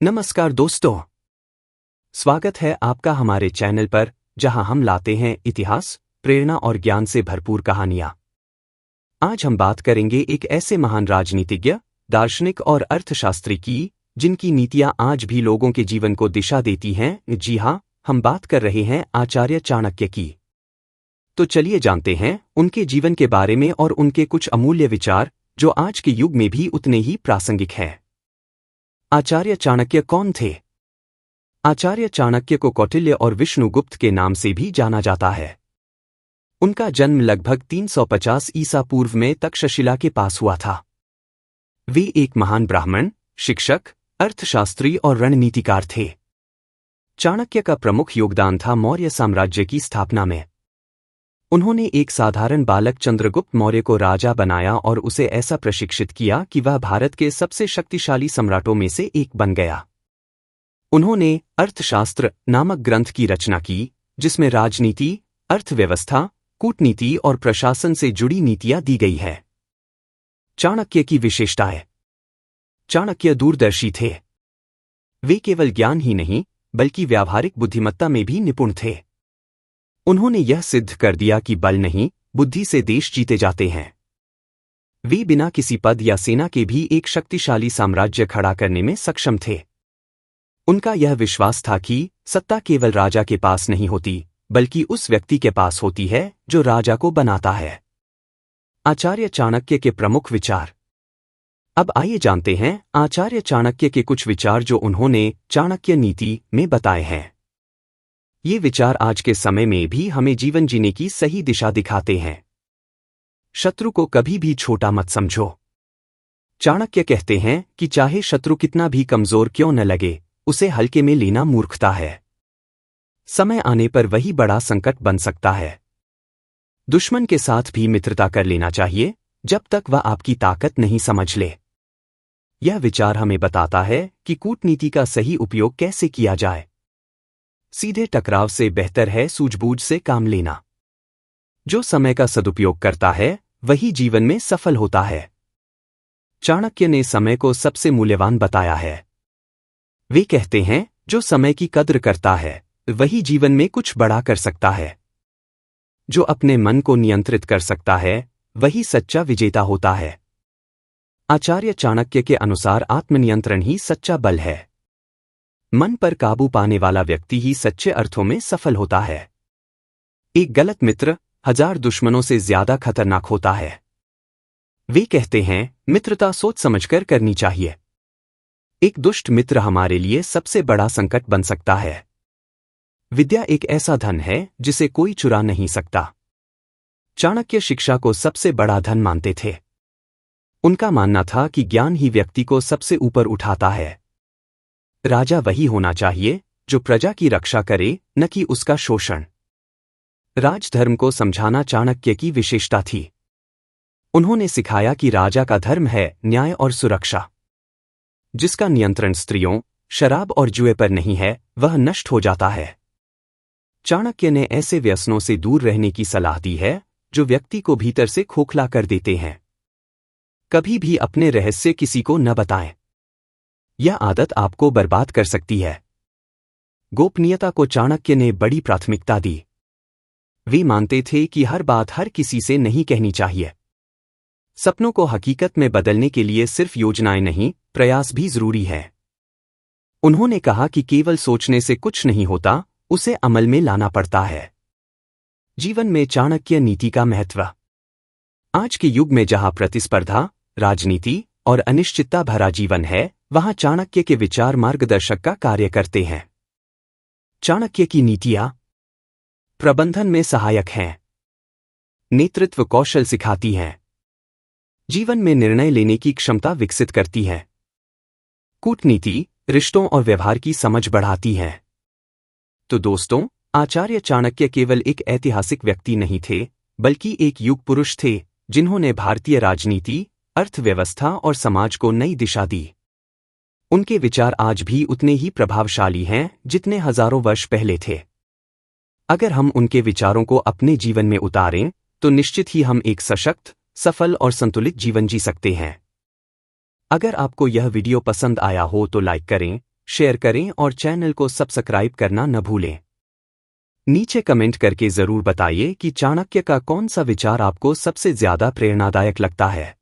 नमस्कार दोस्तों, स्वागत है आपका हमारे चैनल पर जहां हम लाते हैं इतिहास, प्रेरणा और ज्ञान से भरपूर कहानियां। आज हम बात करेंगे एक ऐसे महान राजनीतिज्ञ, दार्शनिक और अर्थशास्त्री की, जिनकी नीतियां आज भी लोगों के जीवन को दिशा देती हैं। जी हां, हम बात कर रहे हैं आचार्य चाणक्य की। तो चलिए जानते हैं उनके जीवन के बारे में और उनके कुछ अमूल्य विचार जो आज के युग में भी उतने ही प्रासंगिक हैं। आचार्य चाणक्य कौन थे? आचार्य चाणक्य को कौटिल्य और विष्णुगुप्त के नाम से भी जाना जाता है। उनका जन्म लगभग 350 ईसा पूर्व में तक्षशिला के पास हुआ था। वे एक महान ब्राह्मण, शिक्षक, अर्थशास्त्री और रणनीतिकार थे। चाणक्य का प्रमुख योगदान था मौर्य साम्राज्य की स्थापना में। उन्होंने एक साधारण बालक चंद्रगुप्त मौर्य को राजा बनाया और उसे ऐसा प्रशिक्षित किया कि वह भारत के सबसे शक्तिशाली सम्राटों में से एक बन गया। उन्होंने अर्थशास्त्र नामक ग्रंथ की रचना की, जिसमें राजनीति, अर्थव्यवस्था, कूटनीति और प्रशासन से जुड़ी नीतियां दी गई है। चाणक्य की विशेषताएं। चाणक्य दूरदर्शी थे। वे केवल ज्ञान ही नहीं, बल्कि व्यावहारिक बुद्धिमत्ता में भी निपुण थे। उन्होंने यह सिद्ध कर दिया कि बल नहीं, बुद्धि से देश जीते जाते हैं। वे बिना किसी पद या सेना के भी एक शक्तिशाली साम्राज्य खड़ा करने में सक्षम थे। उनका यह विश्वास था कि सत्ता केवल राजा के पास नहीं होती, बल्कि उस व्यक्ति के पास होती है जो राजा को बनाता है। आचार्य चाणक्य के प्रमुख विचार। अब आइए जानते हैं आचार्य चाणक्य के कुछ विचार जो उन्होंने चाणक्य नीति में बताए हैं। ये विचार आज के समय में भी हमें जीवन जीने की सही दिशा दिखाते हैं। शत्रु को कभी भी छोटा मत समझो। चाणक्य कहते हैं कि चाहे शत्रु कितना भी कमजोर क्यों न लगे, उसे हल्के में लेना मूर्खता है। समय आने पर वही बड़ा संकट बन सकता है। दुश्मन के साथ भी मित्रता कर लेना चाहिए, जब तक वह आपकी ताकत नहीं समझ ले। यह विचार हमें बताता है कि कूटनीति का सही उपयोग कैसे किया जाए। सीधे टकराव से बेहतर है सूझबूझ से काम लेना। जो समय का सदुपयोग करता है, वही जीवन में सफल होता है। चाणक्य ने समय को सबसे मूल्यवान बताया है। वे कहते हैं, जो समय की कद्र करता है, वही जीवन में कुछ बड़ा कर सकता है। जो अपने मन को नियंत्रित कर सकता है, वही सच्चा विजेता होता है। आचार्य चाणक्य के अनुसार आत्मनियंत्रण ही सच्चा बल है। मन पर काबू पाने वाला व्यक्ति ही सच्चे अर्थों में सफल होता है। एक गलत मित्र 1000 दुश्मनों से ज्यादा खतरनाक होता है। वे कहते हैं, मित्रता सोच समझकर करनी चाहिए। एक दुष्ट मित्र हमारे लिए सबसे बड़ा संकट बन सकता है। विद्या एक ऐसा धन है जिसे कोई चुरा नहीं सकता। चाणक्य शिक्षा को सबसे बड़ा धन मानते थे। उनका मानना था कि ज्ञान ही व्यक्ति को सबसे ऊपर उठाता है। राजा वही होना चाहिए जो प्रजा की रक्षा करे, न कि उसका शोषण। राजधर्म को समझाना चाणक्य की विशेषता थी। उन्होंने सिखाया कि राजा का धर्म है न्याय और सुरक्षा। जिसका नियंत्रण स्त्रियों, शराब और जुए पर नहीं है, वह नष्ट हो जाता है। चाणक्य ने ऐसे व्यसनों से दूर रहने की सलाह दी है जो व्यक्ति को भीतर से खोखला कर देते हैं। कभी भी अपने रहस्य किसी को न बताएं। यह आदत आपको बर्बाद कर सकती है। गोपनीयता को चाणक्य ने बड़ी प्राथमिकता दी। वे मानते थे कि हर बात हर किसी से नहीं कहनी चाहिए। सपनों को हकीकत में बदलने के लिए सिर्फ योजनाएं नहीं, प्रयास भी जरूरी है। उन्होंने कहा कि केवल सोचने से कुछ नहीं होता, उसे अमल में लाना पड़ता है। जीवन में चाणक्य नीति का महत्व। आज के युग में जहां प्रतिस्पर्धा, राजनीति और अनिश्चितता भरा जीवन है, वहां चाणक्य के विचार मार्गदर्शक का कार्य करते हैं। चाणक्य की नीतियां प्रबंधन में सहायक हैं। नेतृत्व कौशल सिखाती हैं। जीवन में निर्णय लेने की क्षमता विकसित करती है। कूटनीति रिश्तों और व्यवहार की समझ बढ़ाती है। तो दोस्तों, आचार्य चाणक्य केवल एक ऐतिहासिक व्यक्ति नहीं थे, बल्कि एक युग पुरुष थे जिन्होंने भारतीय राजनीति, अर्थव्यवस्था और समाज को नई दिशा दी। उनके विचार आज भी उतने ही प्रभावशाली हैं जितने हजारों वर्ष पहले थे। अगर हम उनके विचारों को अपने जीवन में उतारें, तो निश्चित ही हम एक सशक्त, सफल और संतुलित जीवन जी सकते हैं। अगर आपको यह वीडियो पसंद आया हो तो लाइक करें, शेयर करें और चैनल को सब्सक्राइब करना न भूलें। नीचे कमेंट करके जरूर बताइए कि चाणक्य का कौन सा विचार आपको सबसे ज्यादा प्रेरणादायक लगता है।